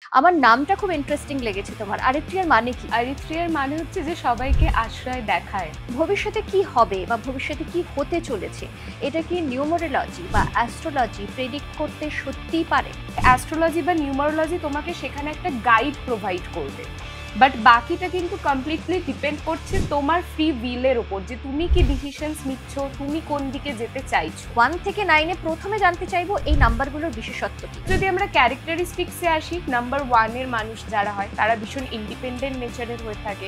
আমার নামটা খুব ইন্টারেস্টিং লেগেছে তোমার। আরিত্রিয়ার মানে কি? আরিত্রিয়ার মানে হচ্ছে যে সবাইকে আশ্রয় দেখায়। ভবিষ্যতে কি হবে বা ভবিষ্যতে কি হতে চলেছে, এটা কি নিউমারোলজি বা অ্যাস্ট্রোলজি প্রেডিক্ট করতে সত্যিই পারে? অ্যাস্ট্রোলজি বা নিউমারোলজি তোমাকে সেখানে একটা গাইড প্রোভাইড করবে, বাট বাকিটা কিন্তু কমপ্লিটলি ডিপেন্ড করছে তোমার ফ্রি উইলের উপর, যে তুমি কি ডিসিশনস নিচ্ছ, তুমি কোন দিকে যেতে চাইছো। 1 থেকে 9-এ প্রথমে জানতে চাইবো এই নাম্বারগুলোর বিশেষত্ব কি। যদি আমরা ক্যারেক্টারিস্টিক্সে আসি, নাম্বার 1 এর মানুষ যারা হয় তারা ভীষণ ইন্ডিপেন্ডেন্ট নেচারের হয়ে থাকে,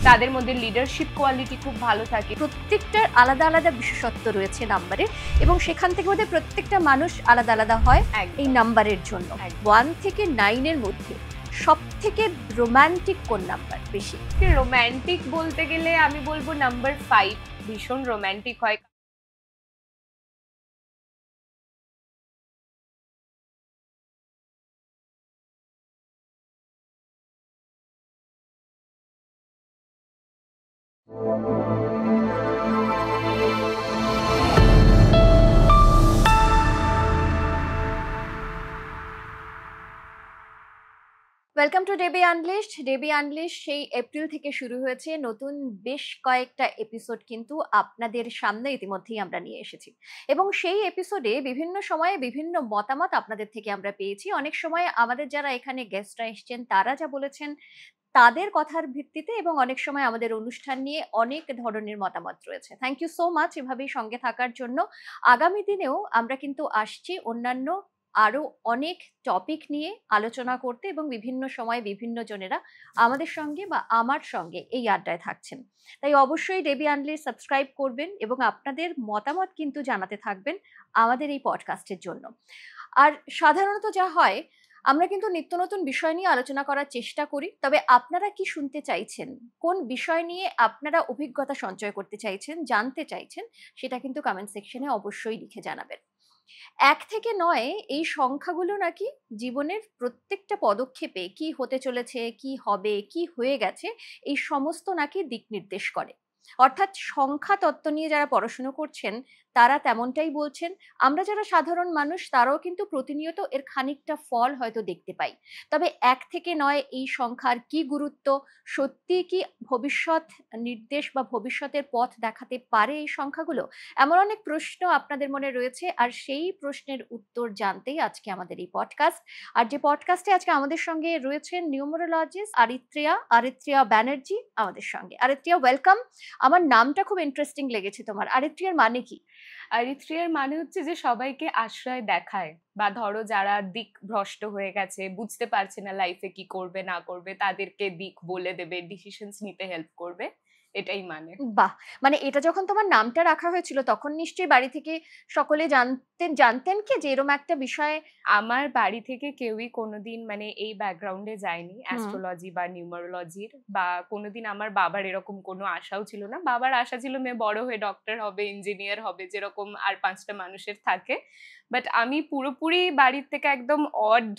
তাদের মধ্যে লিডারশিপ কোয়ালিটি খুব ভালো থাকে। প্রত্যেকটার আলাদা আলাদা বিশেষত্ব রয়েছে নাম্বারের, এবং সেখান থেকে বোধহয় প্রত্যেকটা মানুষ আলাদা আলাদা হয় এই নাম্বারের জন্য। 1 থেকে 9-এর মধ্যে সব থেকে রোমান্টিক কোন নাম্বার বেশি? রোম্যান্টিক বলতে গেলে আমি বলবো নাম্বার 5 ভীষণ রোম্যান্টিক হয়। Welcome to ডেবি আনলিশড। ডেবি আনলিশড সেই এপ্রিল থেকে শুরু হয়েছে, নতুন বেশ কয়েকটা এপিসোড কিন্তু আপনাদের সামনে ইতিমধ্যেই আমরা নিয়ে এসেছি, এবং সেই এপিসোডে বিভিন্ন সময়ে বিভিন্ন মতামত আপনাদের থেকে আমরা পেয়েছি। অনেক সময় আমাদের যারা এখানে গেস্টরা এসছেন তারা যা বলেছেন তাদের কথার ভিত্তিতে, এবং অনেক সময় আমাদের অনুষ্ঠান নিয়ে অনেক ধরনের মতামত রয়েছে। থ্যাংক ইউ সো মাচ এভাবেই সঙ্গে থাকার জন্য। আগামী দিনেও আমরা কিন্তু আসছি অন্যান্য আরো অনেক টপিক নিয়ে আলোচনা করতে, এবং বিভিন্ন সময় বিভিন্ন জনেরা আমাদের সঙ্গে বা আমার সঙ্গে এই আড্ডায় থাকছেন। তাই অবশ্যই ডেবি আনলি সাবস্ক্রাইব করবেন এবং আপনাদের মতামত কিন্তু জানাতে থাকবেন আমাদের এই পডকাস্টের জন্য। আর সাধারণত যা হয়, আমরা কিন্তু নিত্য নতুন বিষয় নিয়ে আলোচনা করার চেষ্টা করি, তবে আপনারা কি শুনতে চাইছেন, কোন বিষয় নিয়ে আপনারা অভিজ্ঞতা সঞ্চয় করতে চাইছেন, জানতে চাইছেন, সেটা কিন্তু কমেন্ট সেকশনে অবশ্যই লিখে জানাবেন। 1 থেকে 9 এই সংখ্যাগুলো নাকি জীবনের প্রত্যেকটা পদক্ষেপে কি হতে চলেছে, কি হবে, কি হয়ে গেছে, এই সমস্ত নাকি দিক নির্দেশ করে। অর্থাৎ সংখ্যা তত্ত্ব নিয়ে যারা পড়াশুনো করছেন তারা তেমনটাই বলছেন। আমরা যারা সাধারণ মানুষ তারাও কিন্তু প্রতিনিয়ত এর খানিকটা ফল হয়তো দেখতে পাই। তবে 1 থেকে 9 এই সংখ্যার কি গুরুত্ব, সত্যিই কি ভবিষ্যৎ নির্দেশ বা ভবিষ্যতের পথ দেখাতে পারে এই সংখ্যাগুলো, এমন অনেক প্রশ্ন আপনাদের মনে রয়েছে, আর সেই প্রশ্নের উত্তর জানতেই আজকে আমাদের এই পডকাস্ট। আর যে পডকাস্টে আজকে আমাদের সঙ্গে রয়েছেন নিউমারোলজিস্ট আরিত্রিয়া ব্যানার্জি আমাদের সঙ্গে। আরিত্রিয়া, ওয়েলকাম। আমার নামটা খুব ইন্টারেস্টিং লেগেছে তোমার। আরিত্রিয়ার মানে কি? আরিত্রিয়ার মানে হচ্ছে যে সবাইকে আশ্রয় দেখায়, বা ধরো যারা দিক ভ্রষ্ট হয়ে গেছে, বুঝতে পারছে না লাইফে কি করবে না করবে, তাদেরকে দিক বলে দেবে, ডিসিশনস নিতে হেল্প করবে, এটাই মানে। বাহ! মানে এটা যখন তোমার নামটা রাখা হয়েছিল তখন নিশ্চয়ই বাড়ি থেকে সকলে জানতেন কি যে এরম একটা বিষয়? আমার বাড়ি থেকে কেউই কোনোদিন মানে এই ব্যাকগ্রাউন্ডে যায়নি হুম। অ্যাস্ট্রোলজি বা নিউমারোলজির, বা কোনোদিন আমার বাবার এরকম কোনো আশাও ছিল না। বাবার আশা ছিল মেয়ে বড় হয়ে ডক্টর হবে, ইঞ্জিনিয়ার হবে, যেরকম আর 5টা মানুষের থাকে। বাট আমি পুরোপুরি বাড়ির থেকে একদম অড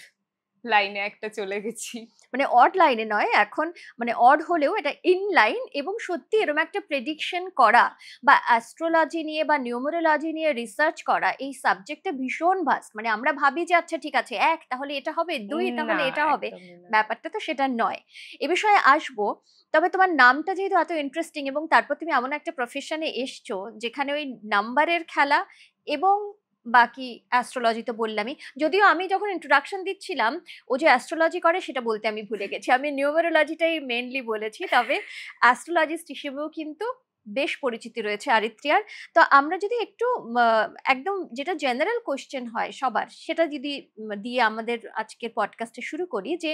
লাইনে একটা চলে গেছি। মানে অড লাইনে নয় এখন, মানে অড হলেও এটা ইন লাইন, এবং সত্যি এরকম একটা প্রেডিকশন করা বা অ্যাস্ট্রোলজি নিয়ে বা নিউমারোলজি নিয়ে রিসার্চ করা এই সাবজেক্টটা ভীষণ ভাস্ট। মানে আমরা ভাবি যে আচ্ছা ঠিক আছে, 1 তাহলে এটা হবে, 2 না, তাহলে এটা হবে। একদমই না। ব্যাপারটা তো সেটা নয়। এ বিষয়ে আসবো। তবে তোমার নামটা যেহেতু এত ইন্টারেস্টিং, এবং তারপর তুমি এমন একটা প্রফেশনে এসছো যেখানে ওই নাম্বারের খেলা এবং বাকি অ্যাস্ট্রোলজি তো বললামই। যদিও আমি যখন ইন্ট্রোডাকশন দিচ্ছিলাম ও যে অ্যাস্ট্রোলজি করে সেটা বলতে আমি ভুলে গেছি। আমি নিউমেরোলজিটাই মেইনলি বলেছি। তবে অ্যাস্ট্রোলজিস্ট হিসেবেও কিন্তু বেশ পরিচিতি রয়েছে আরিত্রিয়ার। তো আমরা যদি একটু মা একদম যেটা জেনারেল কোয়েশ্চেন হয় সবার, সেটা যদি দিয়ে আমাদের আজকের পডকাস্টটা শুরু করি যে,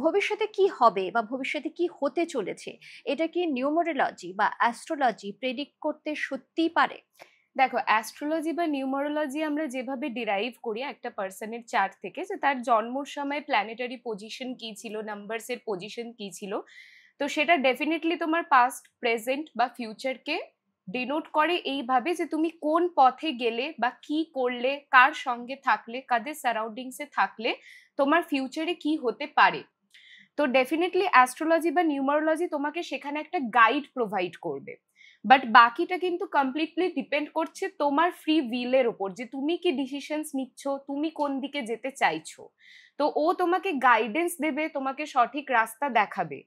ভবিষ্যতে কি হবে বা ভবিষ্যতে কি হতে চলেছে, এটা কি নিউমেরোলজি বা অ্যাস্ট্রোলজি প্রেডিক্ট করতে সত্যিই পারে? দেখো, অ্যাস্ট্রোলজি বা নিউমারোলজি আমরা যেভাবে ডিরাইভ করি একটা পার্সনের চার্ট থেকে, যে তার জন্মর সময় প্ল্যানেটারি পজিশন কি ছিল, নাম্বারস এর পজিশন কি ছিল, তো সেটা ডেফিনেটলি তোমার পাস্ট, প্রেজেন্ট বা ফিউচারকে ডিনোট করে এইভাবে যে তুমি কোন পথে গেলে বা কি করলে, কার সঙ্গে থাকলে, কাদের সারাউন্ডিংসে থাকলে তোমার ফিউচারে কি হতে পারে। তো ডেফিনেটলি অ্যাস্ট্রোলজি বা নিউমারোলজি তোমাকে সেখানে একটা গাইড প্রোভাইড করবে। বাট বাকিটা কিন্তু কমপ্লিটলি ডিপেন্ড করছে তোমার ফ্রি উইলের ওপর, যে তুমি কি ডিসিশনস নিচ্ছ, তুমি কোন দিকে যেতে চাইছো। তো ও তোমাকে গাইডেন্স দেবে, তোমাকে সঠিক রাস্তা দেখাবে।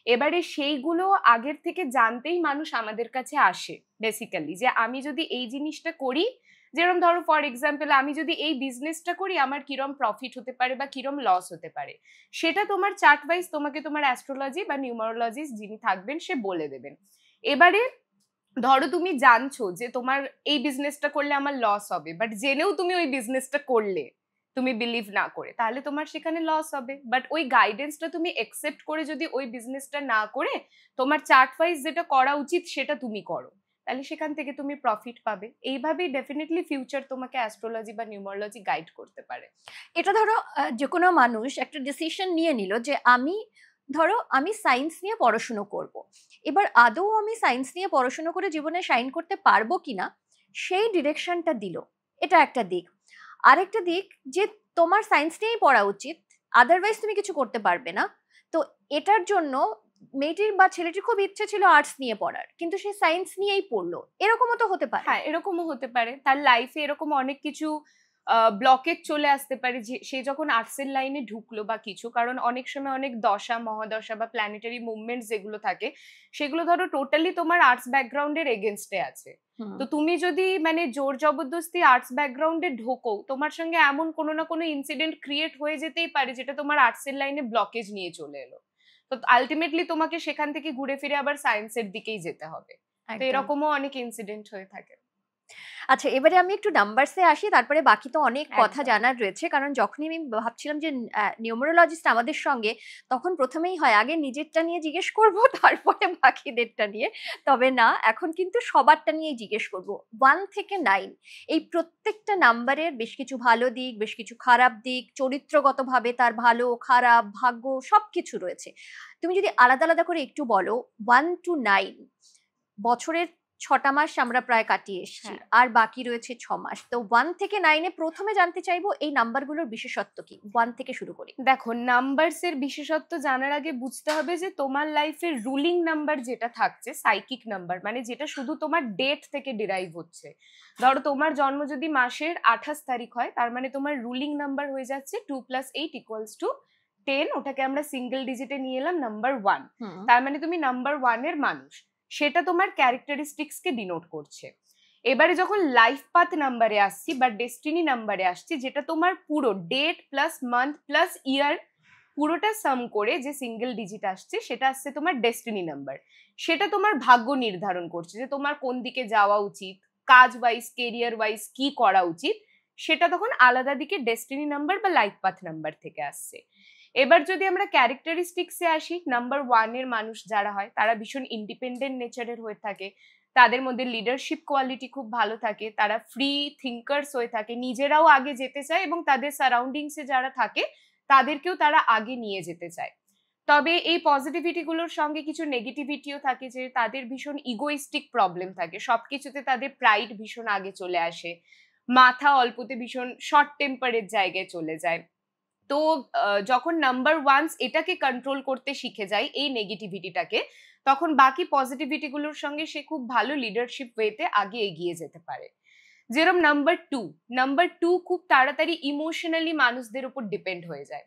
এবারে সেইগুলো আগের থেকে জানতেই মানুষ আমাদের কাছে আসে বেসিক্যালি, যে আমি যদি এই জিনিসটা করি, যেরকম ধরো ফর এক্সাম্পল আমি যদি এই বিজনেসটা করি আমার কিরম প্রফিট হতে পারে বা কিরম লস হতে পারে, সেটা তোমার চার্ট ওয়াইজ তোমাকে তোমার অ্যাস্ট্রোলজি বা নিউমারোলজিস্ট যিনি থাকবেন সে বলে দেবেন। এবারে ধরো তুমি জানছো যে তোমার এই বিজনেসটা করলে আমার লস হবে, বাট জেনেও তুমি ওই বিজনেসটা করলে তুমি বিলিভ না করে, তাহলে তোমার সেখানে লস হবে। বাট ওই গাইডেন্সটা তুমি একসেপ্ট করে যদি ওই বিজনেসটা না করে তোমার চার্ট ওয়াইজ যেটা করা উচিত সেটা তুমি করো, তাহলে সেখান থেকে তুমি প্রফিট পাবে। এইভাবেই ডেফিনেটলি ফিউচার তোমাকে অ্যাস্ট্রোলজি বা নিউমারোলজি গাইড করতে পারে। এটা ধরো যে কোনো মানুষ একটা ডিসিশন নিয়ে নিল যে আমি সায়েন্স নিয়ে পড়াশুনো করব। এবার আদৌ আমি সায়েন্স নিয়ে পড়াশুনো করে জীবনে শাইন করতে পারবো কিনা সেই ডিরেকশনটা দিল, এটা একটা দিক। আরেকটা দিক যে তোমার সায়েন্স নিয়েই পড়া উচিত, আদারওয়াইজ তুমি কিছু করতে পারবে না। তো এটার জন্য মেয়েটির বা ছেলেটির খুব ইচ্ছে ছিল আর্টস নিয়ে পড়ার, কিন্তু সে সায়েন্স নিয়েই পড়লো, এরকমও তো হতে পারে। হ্যাঁ, এরকমও হতে পারে, তার লাইফে এরকম অনেক কিছু ব্লকেজ চলে আসতে পারে যে সে যখন আর্টসের লাইনে ঢুকলো বা কিছু, কারণ অনেক সময় অনেক দশা মহাদশা বা প্ল্যানেটারি মুভমেন্ট যেগুলো থাকে সেগুলো ধরো টোটালি তোমার আর্টস ব্যাকগ্রাউন্ডের এগেনস্টে আছে। তো তুমি যদি মানে জোর জবরদস্তি আর্টস ব্যাকগ্রাউন্ডে ঢোকো, তোমার সঙ্গে এমন কোনো না কোনো ইনসিডেন্ট ক্রিয়েট হয়ে যেতেই পারে যেটা তোমার আর্টসের লাইনে ব্লকেজ নিয়ে চলে এলো। তো আলটিমেটলি তোমাকে সেখান থেকে ঘুরে ফিরে আবার সায়েন্সের দিকেই যেতে হবে। তো এরকমও অনেক ইনসিডেন্ট হয়ে থাকে। আচ্ছা, এবারে আমি একটু নাম্বারসে আসি, তারপরে বাকি তো অনেক কথা জানার রয়েছে। কারণ যখনই আমি ভাবছিলাম যে নিউমারোলজিস্ট আমাদের সঙ্গে, তখন প্রথমেই হয় আগে নিজেরটা নিয়ে জিজ্ঞেস করব তারপরে বাকিদেরটা নিয়ে। তবে না, এখন কিন্তু সবারটা নিয়েই জিজ্ঞেস করব। 1 থেকে 9 এই প্রত্যেকটা নাম্বারের বেশ কিছু ভালো দিক, বেশ কিছু খারাপ দিক, চরিত্রগতভাবে তার ভালো খারাপ ভাগ্য সবকিছু রয়েছে। তুমি যদি আলাদা আলাদা করে একটু বলো 1 to 9, বছরের 6টা মাস আমরা প্রায় কাটিয়ে এসেছি, আর বাকি রয়েছে 6 মাস। তো 1 থেকে 9 এ প্রথমে জানতে চাইবো এই নাম্বারগুলোর বিশেষত্ব কি? 1 থেকে শুরু করি। দেখো, নাম্বারস এর বিশেষত্ব জানার আগে বুঝতে হবে যে তোমার লাইফের রুলিং নাম্বার যেটা থাকছে সাইকিক নাম্বার, মানে যেটা শুধু তোমার ডেট থেকে ডিরাইভ হচ্ছে। ধরো তোমার জন্ম যদি মাসের 28 তারিখ হয়, তার মানে তোমার রুলিং নাম্বার হয়ে যাচ্ছে 2 + 8 = 10। ওটাকে আমরা সিঙ্গেল ডিজিটে নিয়ে এলাম নাম্বার 1। তার মানে তুমি নাম্বার 1 এর মানুষ, সেটা তোমার ক্যারেক্টারিস্টিক্স কে ডিনোট করছে। এবারে যখন লাইফ পাথ নাম্বারে আসছি বা ডেস্টিনি নাম্বারে আসছি, যেটা তোমার পুরো ডেট প্লাস মান্থ প্লাস ইয়ার পুরোটা সাম করে যে সিঙ্গেল ডিজিট আসছে, সেটা আসছে তোমার ডেস্টিনি নাম্বার। সেটা তোমার ভাগ্য নির্ধারণ করছে যে তোমার কোন দিকে যাওয়া উচিত, কাজ ওয়াইজ কেরিয়ার ওয়াইজ কি করা উচিত, সেটা তখন আলাদা দিকে ডেস্টিনি নাম্বার বা লাইফ পাথ নাম্বার থেকে আসছে। এবার যদি আমরা ক্যারেক্টারিস্টিক্সে আসি, নাম্বার 1 এর মানুষ যারা হয় তারা ভীষণ ইন্ডিপেন্ডেন্ট নেচারের হয়ে থাকে, তাদের মধ্যে লিডারশিপ কোয়ালিটি খুব ভালো থাকে, তারা ফ্রি থিঙ্কার্স হয়ে থাকে, নিজেরাও আগে যেতে চায় এবং তাদের সারাউন্ডিংসে যারা থাকে তাদেরকেও তারা আগে নিয়ে যেতে চায়। তবে এই পজিটিভিটি গুলোর সঙ্গে কিছু নেগেটিভিটিও থাকে, যে তাদের ভীষণ ইগোইস্টিক প্রবলেম থাকে, সবকিছুতে তাদের প্রাইড ভীষণ আগে চলে আসে, মাথা অল্পতে ভীষণ শর্ট টেম্পারের জায়গায় চলে যায়। তো যখন নাম্বার 1 এটাকে কন্ট্রোল করতে শিখে যায় এই নেগেটিভিটিটাকে, তখন বাকি পজিটিভিটি গুলোর সঙ্গে সে খুব ভালো লিডারশিপ ওয়েতে আগে এগিয়ে যেতে পারে। যেরকম নাম্বার 2 খুব তাড়াতাড়ি ইমোশনালি মানুষদের উপর ডিপেন্ড হয়ে যায়,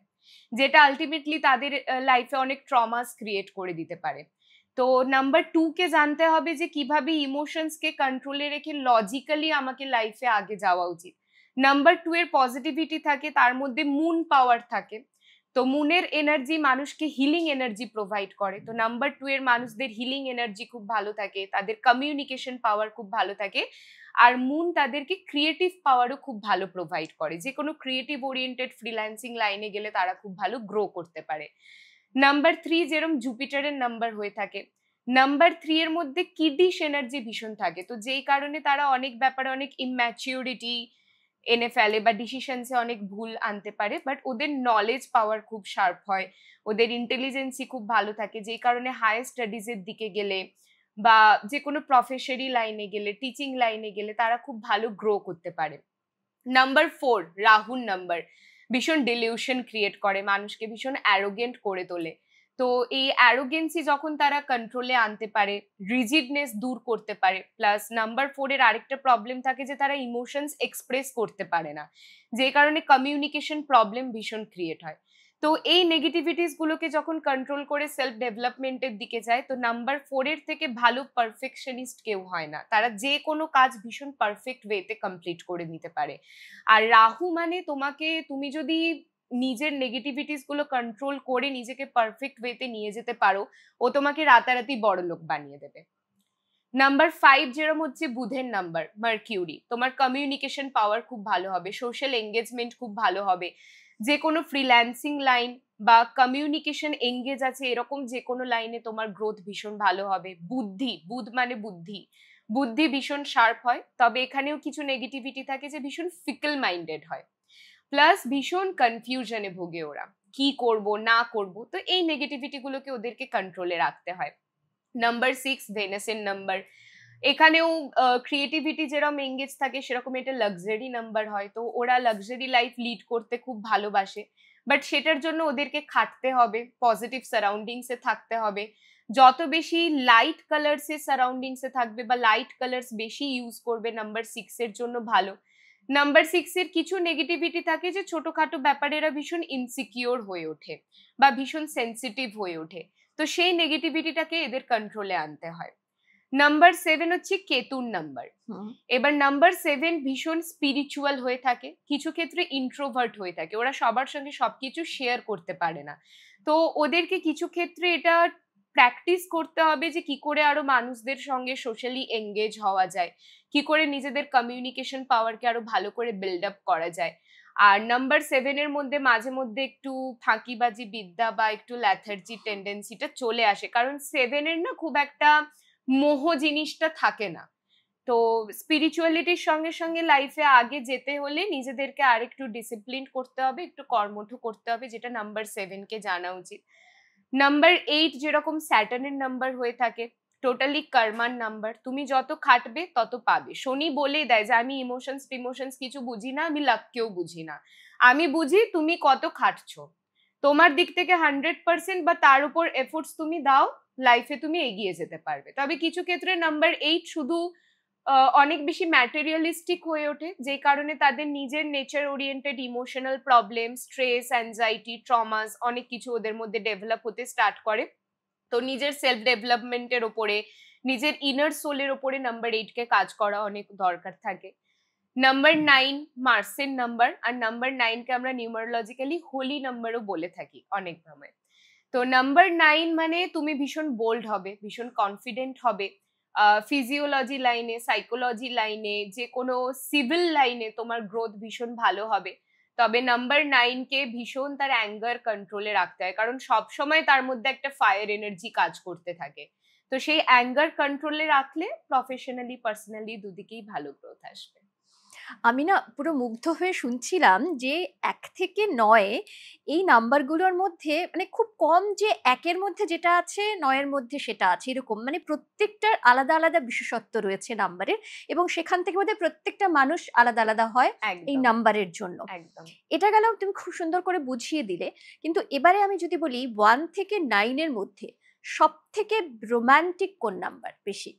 যেটা আলটিমেটলি তাদের লাইফে অনেক ট্রমাস ক্রিয়েট করে দিতে পারে। তো নাম্বার 2 কে জানতে হবে যে কিভাবে ইমোশনস কে কন্ট্রোলে রেখে লজিক্যালি আমাকে লাইফে আগে যাওয়া উচিত। নাম্বার 2 এর পজিটিভিটি থাকে, তার মধ্যে মুন পাওয়ার থাকে। তো মুনের এনার্জি মানুষকে হিলিং এনার্জি প্রোভাইড করে। তো নাম্বার 2 এর মানুষদের হিলিং এনার্জি খুব ভালো থাকে, তাদের কমিউনিকেশন পাওয়ার খুব ভালো থাকে, আর মুন তাদেরকে ক্রিয়েটিভ পাওয়ারও খুব ভালো প্রোভাইড করে, যে কোনো ক্রিয়েটিভ ওরিয়েন্টেড ফ্রিল্যান্সিং লাইনে গেলে তারা খুব ভালো গ্রো করতে পারে। নাম্বার 3 যেরকম জুপিটারের নাম্বার হয়ে থাকে, নাম্বার 3 এর মধ্যে কিডিশ এনার্জি ভীষণ থাকে, তো যেই কারণে তারা অনেক ব্যাপারে অনেক ইম্যাচিউরিটি এনে ফেলে বা ডিসিশনসে অনেক ভুল আনতে পারে, বাট ওদের নলেজ পাওয়ার খুব শার্প হয়, ওদের ইন্টেলিজেন্সি খুব ভালো থাকে, যেই কারণে হায়ার স্টাডিজের দিকে গেলে বা যে কোনো প্রফেশনারি লাইনে গেলে, টিচিং লাইনে গেলে তারা খুব ভালো গ্রো করতে পারে। নাম্বার 4 রাহুর নাম্বার ভীষণ ডিলিউশন ক্রিয়েট করে, মানুষকে ভীষণ অ্যারোগেন্ট করে তোলে। তো এই অ্যারোগেন্সি যখন তারা কন্ট্রোলে আনতে পারে, রিজিডনেস দূর করতে পারে, প্লাস নাম্বার 4 এর আরেকটা প্রবলেম থাকে যে তারা ইমোশনস এক্সপ্রেস করতে পারে না, যে কারণে কমিউনিকেশন প্রবলেম ভীষণ ক্রিয়েট হয়। তো এই নেগেটিভিটিস গুলোকে যখন কন্ট্রোল করে সেলফ ডেভেলপমেন্টের দিকে যায়, তো নাম্বার 4 এর থেকে ভালো পারফেকশনিস্ট কেউ হয় না। তারা যে কোনো কাজ ভীষণ পারফেক্ট ওয়েতে কমপ্লিট করে নিতে পারে। আর রাহু মানে তুমি যদি নিজের নেগেটিভিটিস গুলো কন্ট্রোল করে নিজেকে পারফেক্ট ওয়েতে নিয়ে যেতে পারো, ও তোমাকে রাতারাতি বড়লোক বানিয়ে দেবে। নাম্বার 5 যেরকম হচ্ছে বুধের নাম্বার, মার্কিউরি, তোমার কমিউনিকেশন পাওয়ার খুব ভালো হবে, সোশ্যাল এঙ্গেজমেন্ট খুব ভালো হবে, যে কোনো ফ্রিল্যান্সিং লাইন বা কমিউনিকেশন এঙ্গেজ আছে এরকম যে কোনো লাইনে তোমার গ্রোথ ভীষণ ভালো হবে। বুধ মানে বুদ্ধি ভীষণ শার্প হয়, তবে এখানেও কিছু নেগেটিভিটি থাকে যে ভীষণ ফিকল মাইন্ডেড হয়, প্লাস ভীষণ কনফিউশনে ভোগে ওরা, কি করব না করব। তো এই নেগেটিভিটি গুলোকে ওদেরকে কন্ট্রোলে রাখতে হয়। নাম্বার 6 ভেনাসের নাম্বার, এখানেও ক্রিয়েটিভিটি যেরকম এঙ্গেজ থাকে সেরকম এটা লাক্সারি নাম্বার হয়, তো ওরা লাক্সারি লাইফ লিড করতে খুব ভালোবাসে, বাট সেটার জন্য ওদেরকে খাটতে হবে, পজিটিভ সারাউন্ডিংসে থাকতে হবে। যত বেশি লাইট কালার্স এর সারাউন্ডিংস এ থাকবে বা লাইট কালার্স বেশি ইউজ করবে, নাম্বার 6 এর জন্য ভালো। নাম্বার 6 এর কিছু নেগেটিভিটি থাকে যে ছোটখাটো ব্যাপারে এরা ভীষণ ইনসিকিউর হয়ে ওঠে বা ভীষণ সেন্সিটিভ হয়ে ওঠে, তো সেই নেগেটিভিটিটাকে এদের কন্ট্রোলে আনতে হয়। নাম্বার 7 হচ্ছে কেতুর নাম্বার। এবার নাম্বার 7 ভীষণ স্পিরিচুয়াল হয়ে থাকে, কিছু ক্ষেত্রে ইন্ট্রোভার্ট হয়ে থাকে, ওরা সবার সঙ্গে সবকিছু শেয়ার করতে পারে না। তো ওদেরকে কিছু ক্ষেত্রে এটা প্র্যাকটিস করতে হবে যে কি করে আরো মানুষদের সঙ্গে সোশ্যালি এঙ্গেজ হওয়া যায়, কি করে নিজেদের কমিউনিকেশন পাওয়ারকে আরো ভালো করে বিল্ড আপ করা যায়। আর নাম্বার 7 এর মধ্যে মাঝে মধ্যে একটু ফাঁকিবাজি বিদ্যা বা একটু ল্যাথার্জি টেন্ডেন্সিটা চলে আসে, কারণ 7 এর না খুব একটা মোহ জিনিসটা থাকে না। তো স্পিরিচুয়ালিটির সঙ্গে সঙ্গে লাইফে আগে যেতে হলে নিজেদেরকে আরেকটু ডিসিপ্লিন করতে হবে, একটু কর্মঠ করতে হবে, যেটা নাম্বার 7 কে জানা উচিত। নাম্বার 8 যেরকম স্যাটার্নের নাম্বার হয়ে থাকে, টোটালি কর্মার নাম্বার, তুমি যত খাটবে তত পাবে। শনি বলে দেয় যে আমি ইমোশনস কিছু বুঝি না, আমি লাককেও বুঝি না, আমি বুঝি তুমি কত খাটছো, তোমার দিক থেকে 100% বা তার উপর এফোর্টস তুমি দাও, লাইফে তুমি এগিয়ে যেতে পারবে। তবে কিছু ক্ষেত্রে নাম্বার 8 শুধু অনেক বেশি ম্যাটেরিয়ালিস্টিক হয়ে ওঠে, যে কারণে তাদের নিজের nature oriented emotional problem, stress, anxiety, traumas অনেক কিছু ওদের মধ্যে ডেভেলপ হতে স্টার্ট করে। তো নিজের সেলফ ডেভেলপমেন্টের ওপরে, নিজের ইনার সোলের ওপরে নাম্বার 8 কে কাজ করা অনেক দরকার থাকে। নাম্বার 9 মার্সের নাম্বার, আর নাম্বার 9 কে আমরা নিউমারোলজিক্যালি হোলি নাম্বারও বলে থাকি অনেক সময়। তো নাম্বার 9 মানে তুমি ভীষণ বোল্ড হবে, ভীষণ কনফিডেন্ট হবে, ফিজিওলজি লাইনে, সাইকোলজি লাইনে, যে কোনো সিভিল লাইনে তোমার গ্রোথ ভীষণ ভালো হবে। তবে নাম্বার 9 কে ভীষণ তার অ্যাঙ্গার কন্ট্রোলে রাখতে হয়, কারণ সব সময় তার মধ্যে একটা ফায়ার এনার্জি কাজ করতে থাকে। তো সেই অ্যাঙ্গার কন্ট্রোলে রাখলে প্রফেশনালি পার্সোনালি দুদিকেই ভালো গ্রোথ আসবে। আমি না পুরো মুগ্ধ হয়ে শুনছিলাম যে 1 থেকে 9 এই নাম্বারগুলোর মধ্যে মানে খুব কম যে 1 এর মধ্যে যেটা আছে 9 এর মধ্যে সেটা আছে, এরকম মানে প্রত্যেকটার আলাদা আলাদা বিশেষত্ব রয়েছে নাম্বারের, এবং সেখান থেকে বোধহয় প্রত্যেকটা মানুষ আলাদা আলাদা হয় এই একদম নাম্বারের জন্য। একদম। এটা গেল, তুমি খুব সুন্দর করে বুঝিয়ে দিলে। কিন্তু এবারে আমি যদি বলি 1 থেকে 9 এর মধ্যে সব থেকে রোমান্টিক কোন নাম্বার বেশি?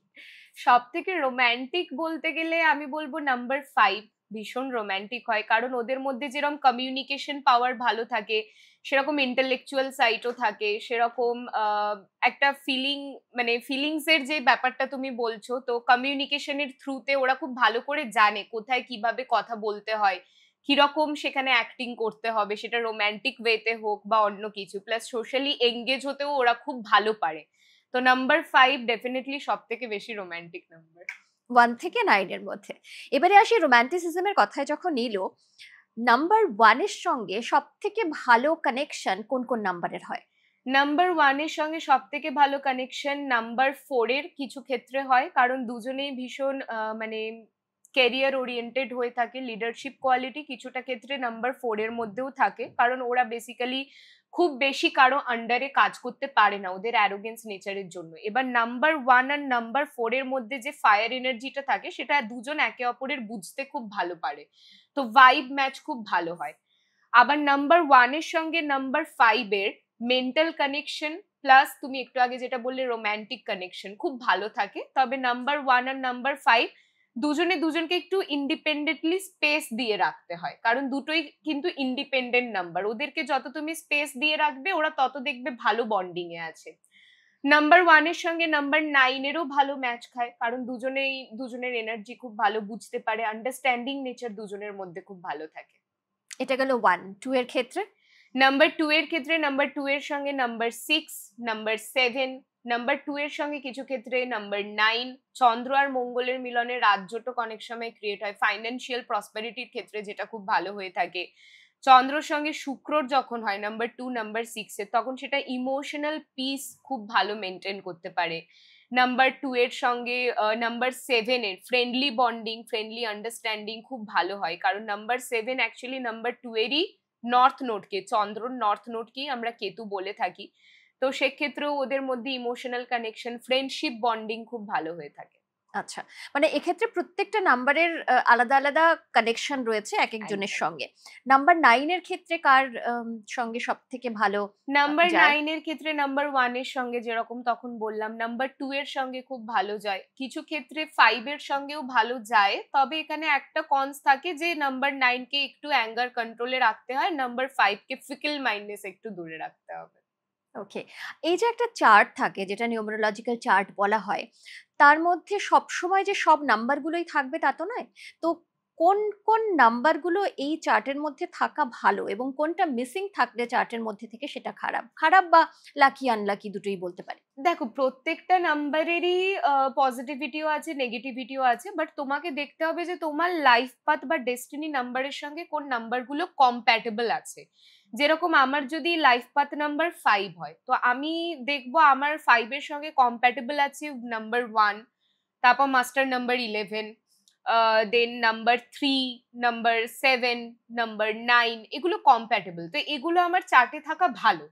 সব থেকে রোম্যান্টিক বলতে গেলে আমি বলবো নাম্বার 5 ভীষণ রোম্যান্টিক হয়, কারণ ওদের মধ্যে যেরকম কমিউনিকেশন পাওয়ার ভালো থাকে, সেরকম ইন্টেলেকচুয়াল সাইটও থাকে, সেরকম একটা মানে ফিলিংস এর যে ব্যাপারটা তুমি বলছো, তো কমিউনিকেশনের থ্রুতে ওরা খুব ভালো করে জানে কোথায় কিভাবে কথা বলতে হয়, কিরকম সেখানে অ্যাক্টিং করতে হবে, সেটা রোম্যান্টিক ওয়েতে হোক বা অন্য কিছু, প্লাস সোশ্যালি এঙ্গেজ হতেও ওরা খুব ভালো পারে। তো নাম্বার 5 ডেফিনেটলি সব থেকে বেশি রোম্যান্টিক নাম্বার। 1 থেকে 9 এর মধ্যে। এবারে আসি রোম্যান্টিসিজমের কথায় যখন এলো, নাম্বার 1 এর সঙ্গে সবথেকে ভালো কানেকশন কোন কোন নাম্বারের হয়? নাম্বার 1 এর সঙ্গে সব থেকে ভালো কানেকশন নাম্বার 4 এর কিছু ক্ষেত্রে হয়, কারণ দুজনেই ভীষণ মানে ক্যারিয়ার ওরিয়েন্টেড হয়ে থাকে, লিডারশিপ কোয়ালিটি কিছুটা ক্ষেত্রে নাম্বার 4 এর মধ্যেও থাকে, কারণ ওরা বেসিক্যালি খুব বেশি কারো আন্ডারে কাজ করতে পারে না ওদের অ্যারোগেন্স নেচারের জন্য। এবার নাম্বার 1 আর নাম্বার 4 এর মধ্যে যে ফায়ার এনার্জিটা থাকে সেটা দুজন একে অপরের বুঝতে খুব ভালো পারে, তো ভাইব ম্যাচ খুব ভালো হয়। আবার নাম্বার 1 এর সঙ্গে নাম্বার 5 এর মেন্টাল কানেকশন প্লাস তুমি একটু আগে যেটা বললে রোম্যান্টিক কানেকশন খুব ভালো থাকে। তবে নাম্বার 1 আর নাম্বার 5 দুজনে দুজনকে একটু ইন্ডিপেন্ডেন্টলি স্পেস দিয়ে রাখতে হয়, কারণ দুটোই কিন্তু ইন্ডিপেন্ডেন্ট নাম্বার, ওদেরকে যত তুমি স্পেস দিয়ে রাখবে ওরা তত দেখবে ভালো বন্ডিং এ আছে। নাম্বার 1 এর সঙ্গে নাম্বার 9 এরও ভালো ম্যাচ খায়, কারণ দুজনেই দুজনের এনার্জি খুব ভালো বুঝতে পারে, আন্ডারস্ট্যান্ডিং নেচার দুজনের মধ্যে খুব ভালো থাকে। এটা গেল 1 2 এর ক্ষেত্রে। নাম্বার 2 এর ক্ষেত্রে নাম্বার 2 এর সঙ্গে নাম্বার 6, নাম্বার 7, নাম্বার 2 এর সঙ্গে কিছু ক্ষেত্রে নাম্বার 9, চন্দ্র আর মঙ্গলের মিলনে রাজযোটক অনেক সময় ক্রিয়েট হয় ফাইন্যান্সিয়াল প্রসপারিটির ক্ষেত্রে, যেটা খুব ভালো হয়ে থাকে। চন্দ্রর সঙ্গে শুক্রর যখন হয় নাম্বার 2 নাম্বার 6 এর, তখন সেটা ইমোশনাল পিস খুব ভালো মেনটেন করতে পারে। নাম্বার 2 এর সঙ্গে নাম্বার 7 এর ফ্রেন্ডলি বন্ডিং, ফ্রেন্ডলি আন্ডারস্ট্যান্ডিং খুব ভালো হয়, কারণ নাম্বার 7 অ্যাকচুয়ালি নাম্বার 2 এরই নর্থ নোডকে, চন্দ্রর নর্থ নোডকেই আমরা কেতু বলে থাকি। তো সেক্ষেত্রেও ওদের মধ্যে ইমোশনাল কানেকশন, ফ্রেন্ডশিপ বন্ডিং খুব ভালো হয়ে থাকে। আচ্ছা, মানে এক্ষেত্রে প্রত্যেকটা নাম্বারের আলাদা আলাদা কানেকশন রয়েছে এক একজনের একদম। সঙ্গে। নাম্বার 9 এর ক্ষেত্রে কার সঙ্গে সবথেকে ভালো নাম্বার যায়? 9 এর ক্ষেত্রে নাম্বার 1 এর সঙ্গে যেরকম তখন বললাম, নাম্বার 2 এর সঙ্গে খুব ভালো যায়, কিছু ক্ষেত্রে 5 এর সঙ্গেও ভালো যায়। তবে এখানে একটা কনস থাকে যে নাম্বার 9 কে একটু অ্যাঙ্গার কন্ট্রোলে রাখতে হয়, নাম্বার 5 কে ফিকল মাইন্ডনেস একটু দূরে রাখতে হবে। ওকে। এই যে একটা চার্ট থাকে যেটা নিউমেরোলজিক্যাল চার্ট বলা হয়, তার মধ্যে সবসময় যে সব নাম্বারগুলোই থাকবে তা তো নয়। তো কোন, কোন নাম্বারগুলো এই চার্টের মধ্যে থাকা ভালো এবং কোনটা মিসিং থাকলে চার্টের মধ্যে থেকে সেটা খারাপ? খারাপ বা লাকি আনলাকি দুটোই বলতে পারি। দেখো, প্রত্যেকটা নাম্বারেরই পজিটিভিটিও আছে, নেগেটিভিটিও আছে, বাট তোমাকে দেখতে হবে যে তোমার লাইফ পাথ বা ডেস্টিনি নাম্বারের সঙ্গে কোন নাম্বারগুলো কম্প্যাটেবল আছে। যেরকম আমার যদি লাইফ পাথ নাম্বার 5 হয়, তো আমি দেখবো আমার 5 এর সঙ্গে কম্প্যাটেবল আছে নাম্বার 1, তারপর মাস্টার নাম্বার 11, দেন নাম্বার 3, নাম্বার 7, নাম্বার 9, এগুলো কম্প্যাটেবল, তো এগুলো আমার চার্টে থাকা ভালো।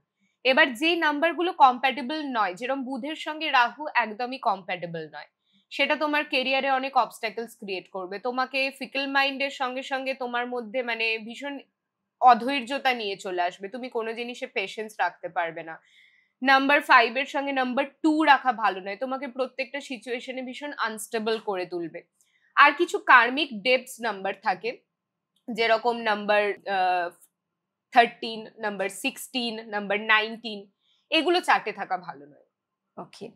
এবার যে নাম্বারগুলো কম্প্যাটেবল নয়, যেরকম বুধের সঙ্গে রাহু একদমই কম্প্যাটেবল নয়, সেটা তোমার কেরিয়ারে অনেক অবস্ট্যাকলস ক্রিয়েট করবে, তোমাকে ফিকল মাইন্ডের সঙ্গে সঙ্গে তোমার মধ্যে মানে ভীষণ অধৈর্যতা নিয়ে চলে আসবে, তুমি কোনো জিনিসে পেশেন্স রাখতে পারবে না। নাম্বার 5 এর সঙ্গে নাম্বার 2 রাখা ভালো নয়, তোমাকে প্রত্যেকটা সিচুয়েশনে ভীষণ আনস্টেবল করে তুলবে। আর কিছু কার্মিক ডেপথস নাম্বার থাকে, যেরকম নাম্বার 13, নাম্বার 16, নাম্বার 19, এগুলো চার্টে থাকা ভালো নয়। ওকে।